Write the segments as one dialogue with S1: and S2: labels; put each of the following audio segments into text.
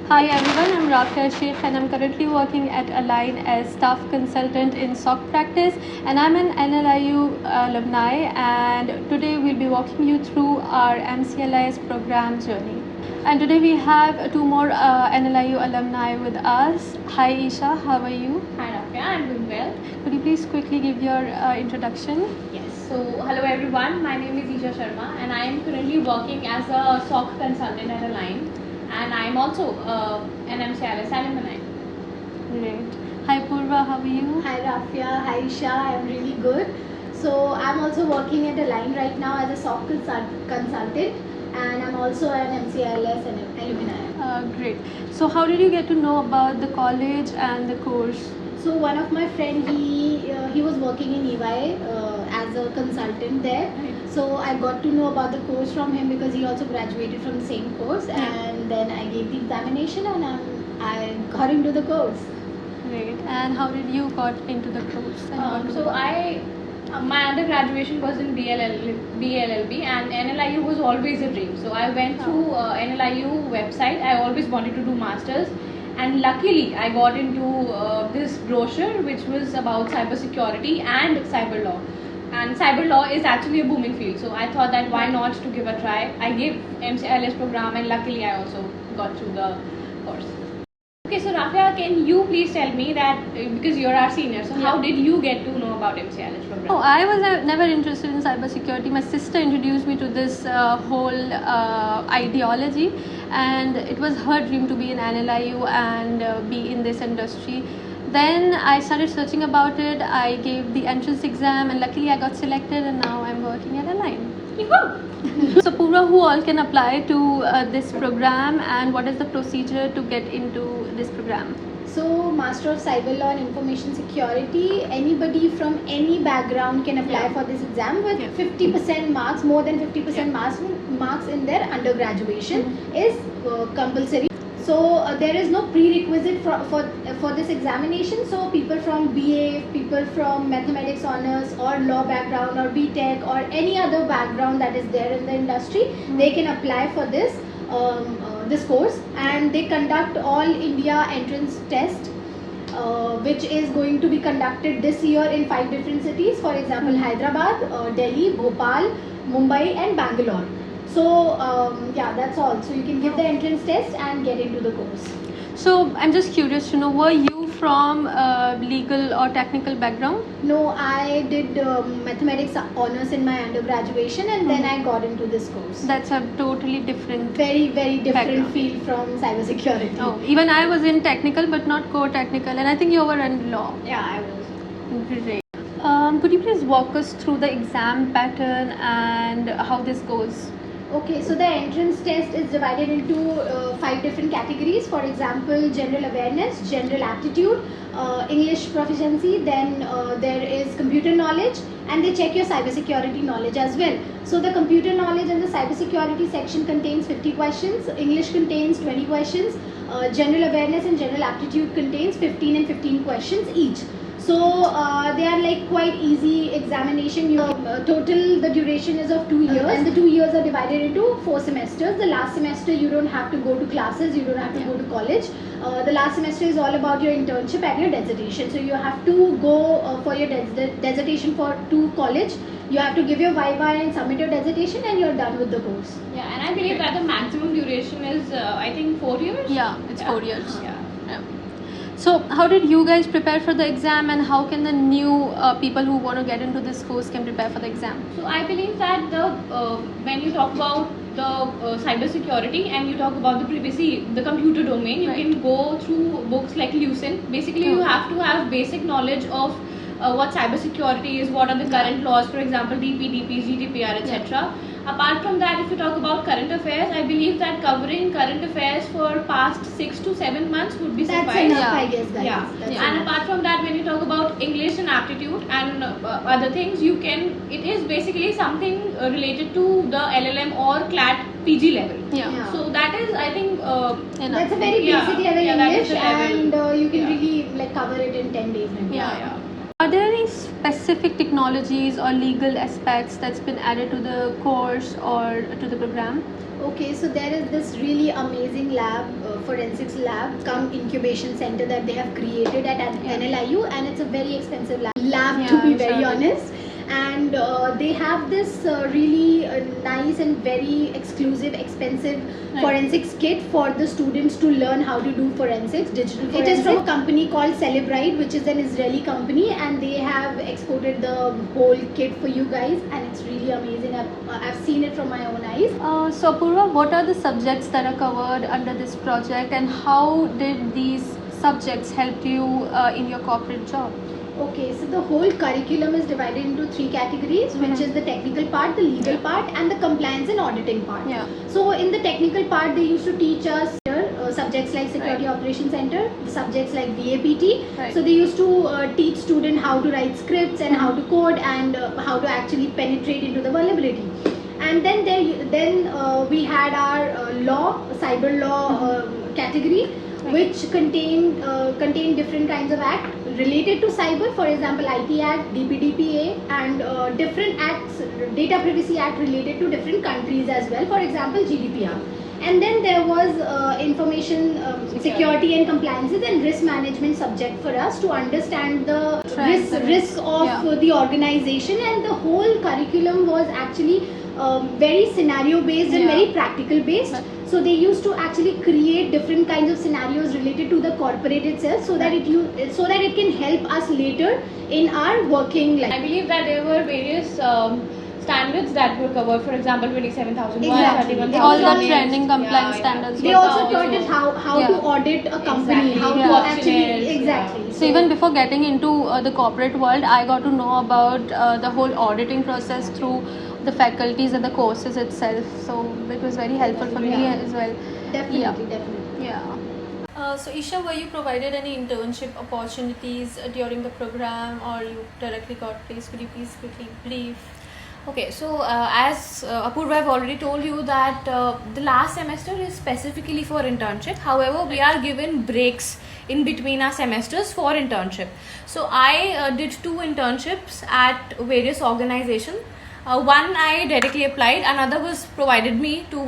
S1: Hi everyone, I'm Rafia Sheikh and I'm currently working at Align as staff consultant in SOC practice, and I'm an NLIU alumni, and today we'll be walking you through our MCLIS program journey. And today we have two more NLIU alumni with us. Hi Isha, how are you?
S2: Hi Rafia, I'm doing well.
S1: Could you please quickly give your introduction?
S2: Yes, so hello everyone, my name is Isha Sharma and I am currently working as a SOC consultant at Align, and I am also an MCLS alumni.
S1: Great. Hi Purva, how are you?
S3: Hi Rafia, hi Isha, I'm really good. So I'm also working at Align right now as a SOC consultant, and I'm also an MCILS and alumni.
S1: Great. So how did you get to know about the college and the course?
S3: So one of my friend, he was working in EY as a consultant there.
S1: Right.
S3: So I got to know about the course from him because he also graduated from the same course, and then I gave the examination and I got into the course.
S1: Great. And how did you got into the course?
S2: My undergraduation was in BLLB, and NLIU was always a dream. So I went through NLIU website. I always wanted to do masters, and luckily I got into this brochure which was about cybersecurity and cyber law. And cyber law is actually a booming field, so I thought that why not to give a try. I gave MCLS program, and luckily I also got through the course. Okay, so Rafia, can you please tell me that because you're our senior, so how did you get to know about MCLS program?
S1: Oh, I was never interested in cybersecurity. My sister introduced me to this whole ideology, and it was her dream to be in NLIU and be in this industry. Then I started searching about it. I gave the entrance exam, and luckily I got selected, and now I'm working at Align. So Purva, who all can apply to this program, and what is the procedure to get into this program?
S3: So, Master of Cyber Law and Information Security, anybody from any background can apply for this exam with 50% marks, more than 50% marks in their undergraduation is compulsory. So, there is no prerequisite for this examination. So, people from BA, people from mathematics honors or law background or BTech or any other background that is there in the industry, they can apply for this. This course, and they conduct all India entrance test, which is going to be conducted this year in 5 different cities. For example, Hyderabad, Delhi, Bhopal, Mumbai and Bangalore. So that's all. So you can give the entrance test and get into the course.
S1: So I'm just curious to know, were you from legal or technical background?
S3: No, I did mathematics honors in my undergraduation, and then I got into this course.
S1: That's a totally different,
S3: very different
S1: background.
S3: Field from cybersecurity.
S1: Oh, even I was in technical but not core technical, and I think you were in law.
S3: Yeah, I was.
S1: Great. Could you please walk us through the exam pattern and how this goes?
S3: Okay, so the entrance test is divided into 5 different categories. For example, general awareness, general aptitude, English proficiency, then there is computer knowledge, and they check your cybersecurity knowledge as well. So the computer knowledge and the cybersecurity section contains 50 questions, English contains 20 questions, general awareness and general aptitude contains 15 and 15 questions each. So they are like quite easy examination. Total the duration is of 2 years, and the 2 years are divided into 4 semesters. The last semester you don't have to go to classes, you don't have to go to college. The last semester is all about your internship and your dissertation. So you have to go for your dissertation to college. You have to give your viva and submit your dissertation, and you're done with the course.
S2: Yeah, and I believe that the maximum duration is I think 4 years.
S1: Yeah, it's 4 years.
S2: Yeah.
S1: So how did you guys prepare for the exam, and how can the new people who want to get into this course can prepare for the exam?
S2: So I believe that when you talk about the cyber security and you talk about the computer domain, you can go through books like Lucent. Basically, you have to have basic knowledge of what cyber security is, what are the current laws, for example, DPDP, GDPR, etc. Apart from that, if you talk about current affairs, I believe that covering current affairs for past 6 to 7 months would be suffice.
S3: That's enough, I guess, guys.
S2: Yeah. And apart from that, when you talk about English and aptitude and other things, it is basically something related to the LLM or CLAT PG level.
S1: Yeah.
S2: So that is, I think,
S3: that's a very basic level English,
S2: level.
S3: and you can really like cover it in 10 days. Maybe.
S2: Yeah.
S1: Are there any specific technologies or legal aspects that's been added to the course or to the program?
S3: Okay, so there is this really amazing lab, forensics lab, come incubation center that they have created at NLIU, and it's a very expensive lab to be
S1: I'm
S3: very
S1: sure.
S3: honest. And they have this really nice and very exclusive, expensive forensics kit for the students to learn how to do forensics, digital forensics. It is from a company called Celebrite, which is an Israeli company, and they have exported the whole kit for you guys, and it's really amazing. I've seen it from my own eyes.
S1: So Apurva, what are the subjects that are covered under this project, and how did these subjects help you in your corporate job?
S3: Okay, so the whole curriculum is divided into 3 categories, which is the technical part, the legal part, and the compliance and auditing part.
S1: Yeah.
S3: So in the technical part, they used to teach us subjects like Security Operations Center, subjects like VAPT.
S1: Right.
S3: So they used to teach students how to write scripts and how to code and how to actually penetrate into the vulnerability. And then we had our law, cyber law category, which contain different kinds of acts related to cyber. For example, IT Act, DPDPA, and different acts, Data Privacy Act related to different countries as well. For example, GDPR. And then there was information security and compliances and risk management subject for us to understand the risk of the organization, and the whole curriculum was actually very scenario based and very practical based. So they used to actually create different kinds of scenarios related to the corporate itself, so that it can help us later in our working life.
S2: I believe that there were various standards that were covered. For example, 27,001,
S3: Exactly.
S2: 31,000.
S1: All the trending compliance standards.
S3: They
S1: were
S3: also
S1: covered.
S3: taught us how to audit a company,
S2: Exactly.
S3: how to
S2: Yeah.
S3: actually
S2: Exactly.
S1: So even before getting into the corporate world, I got to know about the whole auditing process through the faculties and the courses itself. So it was very helpful for me as well.
S3: Definitely.
S1: Yeah. So Isha, were you provided any internship opportunities during the program, or you directly got placed? Could you please quickly brief?
S2: Okay, so as Apurva, I've already told you that the last semester is specifically for internship. However, we are given breaks in between our semesters for internship. So I did 2 internships at various organizations. One I directly applied, another was provided me to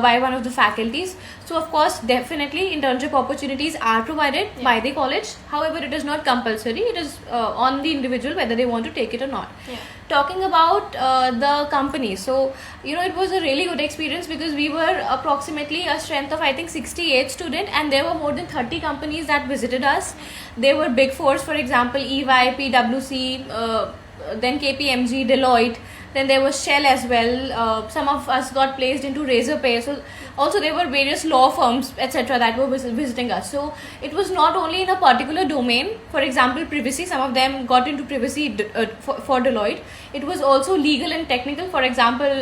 S2: by one of the faculties. So of course, definitely internship opportunities are provided by the college. However, it is not compulsory. It is on the individual whether they want to take it or not. Talking about the company, so it was a really good experience because we were approximately a strength of I think 68 students, and there were more than 30 companies that visited us. They were big fours, for example, EY, PwC, then KPMG, Deloitte. Then there was Shell as well. Some of us got placed into Razorpay. So also there were various law firms, etc., that were visiting us. So it was not only in a particular domain. For example, privacy. Some of them got into privacy for Deloitte. It was also legal and technical. For example,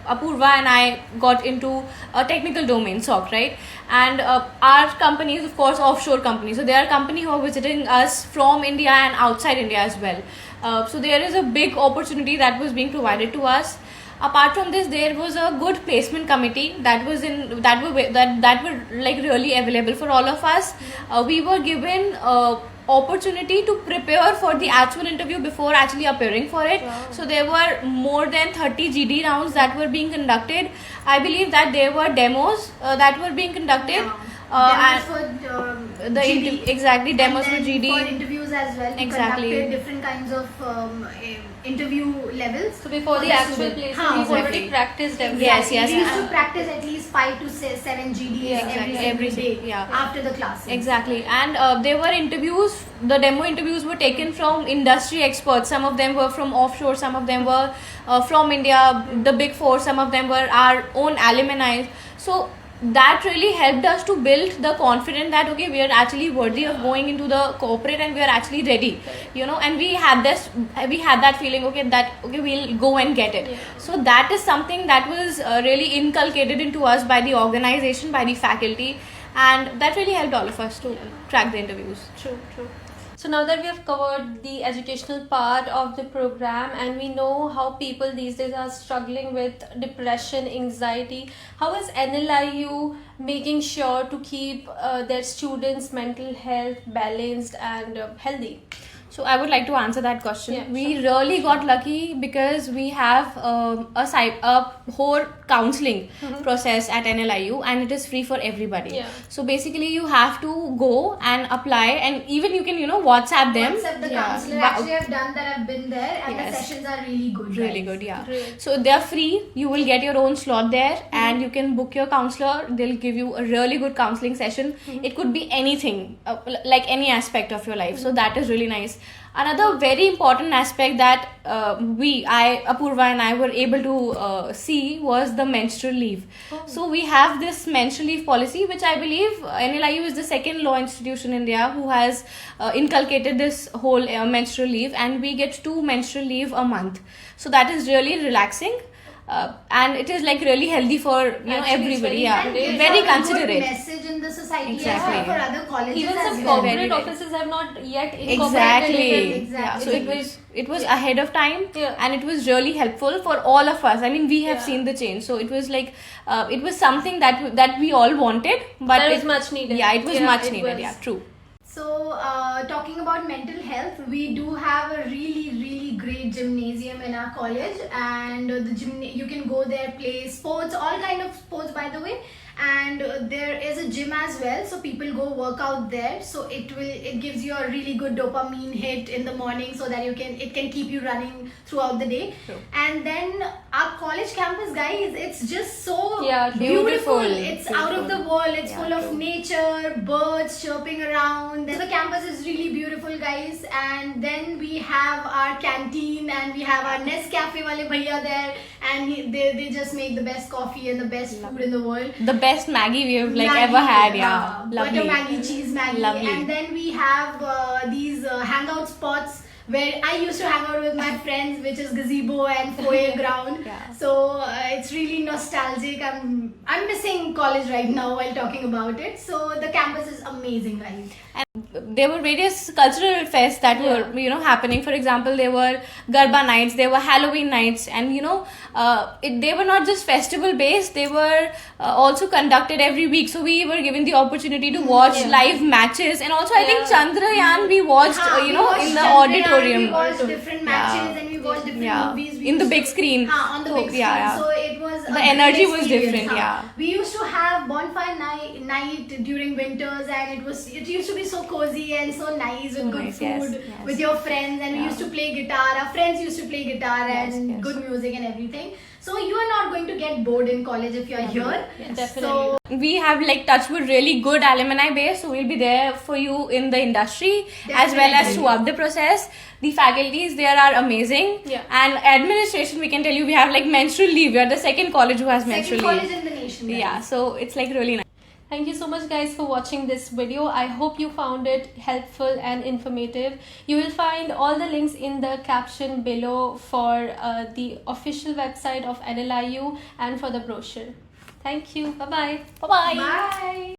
S2: Apurva and I got into a technical domain, SOC, right? And our company is of course offshore company. So there are companies who are visiting us from India and outside India as well. So there is a big opportunity that was being provided to us. Apart from this, there was a good placement committee that were like really available for all of us. We were given opportunity to prepare for the actual interview before actually appearing for it. So there were more than 30 GD rounds that were being conducted. I believe that there were demos that were being conducted.
S3: Demos for GD.
S2: Exactly, demos for
S3: And then
S2: GD.
S3: for interviews as well. We conducted different kinds of interview levels.
S1: So before the actual placement, you've already practiced everything.
S2: Yes.
S3: We used to practice at least 5 to 7 GDs every day after the classes.
S2: Exactly. And there were interviews. The demo interviews were taken from industry experts. Some of them were from offshore. Some of them were from India, the big four. Some of them were our own alumni. So that really helped us to build the confidence that okay, we are actually worthy of going into the corporate and we are actually ready, and we had that feeling we'll go and get it. So that is something that was really inculcated into us by the organization, by the faculty, and that really helped all of us to crack the interviews.
S1: True. So now that we have covered the educational part of the program and we know how people these days are struggling with depression, anxiety, how is NLIU making sure to keep their students' mental health balanced and healthy?
S2: So I would like to answer that question.
S1: Yeah,
S2: We really got lucky because we have a whole counseling process at NLIU, and it is free for everybody.
S1: Yeah.
S2: So basically, you have to go and apply, and even you can WhatsApp them.
S3: WhatsApp the
S2: Yeah.
S3: counselor.
S2: Wa-
S3: Actually, I've done that. I've been there, and
S2: Yes.
S3: the sessions are really good.
S2: Really
S3: guys.
S2: good, yeah.
S1: Great.
S2: So they're free. You will get your own slot there, and you can book your counselor. They'll give you a really good counseling session. It could be anything, like any aspect of your life. So that is really nice. Another very important aspect that Apurva and I were able to see was the menstrual leave. So we have this menstrual leave policy, which I believe NLIU is the second law institution in India who has inculcated this whole menstrual leave, and we get 2 menstrual leave a month. So that is really relaxing. And it is like really healthy for
S1: Actually, it's
S2: everybody.
S1: very
S2: Yeah,
S3: And it's
S2: very
S3: a good
S2: considerate.
S3: message in the society
S2: Exactly.
S3: as well for other colleges
S1: Even
S3: as
S1: some
S3: well.
S1: corporate
S2: Very
S1: offices have not yet incorporated
S2: Exactly.
S1: it.
S2: Yeah. So
S3: Exactly.
S2: it was ahead of time,
S1: Yeah.
S2: and it was really helpful for all of us. I mean, we have
S1: Yeah.
S2: seen the change. So it was like it was something that we all wanted, but
S1: That
S2: it
S1: was much needed.
S2: Yeah, it was
S1: Yeah,
S2: much
S1: it
S2: needed.
S1: was.
S2: Yeah, true.
S3: So, talking about mental health, we do have a really great gymnasium in our college, and you can go there, play sports, all kind of sports, by the way. And there is a gym as well, so people go work out there. So it gives you a really good dopamine hit in the morning, so that it can keep you running throughout the day.
S2: True.
S3: And then our college campus, guys, it's just so
S1: Yeah,
S2: beautiful.
S3: It's out of the world. It's
S2: Yeah,
S3: full of
S2: true.
S3: nature, birds chirping around. The campus is really beautiful, guys. And then we have our canteen, and we have our Nescafe wale bhaiya there, and they just make the best coffee and the best food in the world.
S2: The best Maggie we have
S3: Maggie,
S2: ever had. Yeah,
S3: butter
S2: lovely.
S3: Maggie, cheese Maggie.
S2: Lovely.
S3: And then we have these hangout spots where I used to hang out with my friends, which is gazebo and foyer ground.
S2: Yeah.
S3: So it's really nostalgic. I'm missing college right now while talking about it. So the campus is amazing, guys.
S2: And there were various cultural fests that were happening. For example, there were Garba nights, there were Halloween nights, and they were not just festival based, they were also conducted every week. So we were given the opportunity to watch live matches, and also I think Chandrayaan we watched
S3: We watched
S2: in the
S3: Chandrayaan,
S2: auditorium.
S3: We watched different matches,
S2: Yeah.
S3: and we watched different
S2: Yeah.
S3: movies. We
S2: In the
S3: used
S2: big
S3: to-
S2: screen.
S3: On the
S2: So,
S3: big screen.
S2: yeah.
S3: So it was
S2: The
S3: a
S2: energy
S3: great
S2: was
S3: experience,
S2: different, yeah.
S3: We used to have bonfire night during winters, and it used to be so cozy and so nice with good
S2: nice,
S3: food
S2: yes, yes.
S3: with your friends, and we
S2: Yeah.
S3: used to play guitar. Our friends used to play guitar
S2: Yes,
S3: and
S2: yes.
S3: good music and everything. So you are not going to get bored in college if you are here.
S1: Definitely.
S3: So
S2: We have like touched with really good alumni base, so we'll be there for you in the industry as well as
S3: Definitely.
S2: throughout the process. The faculties there are amazing,
S1: Yeah.
S2: and administration, we can tell you, we have like menstrual leave. We are the second college who has
S3: second
S2: menstrual
S3: college
S2: leave.
S3: in the nation. guys.
S2: Yeah, so it's like really nice.
S1: Thank you so much, guys, for watching this video. I hope you found it helpful and informative. You will find all the links in the caption below for the official website of NLIU and for the brochure. Thank you. Bye-bye.
S2: Bye bye.
S3: Bye.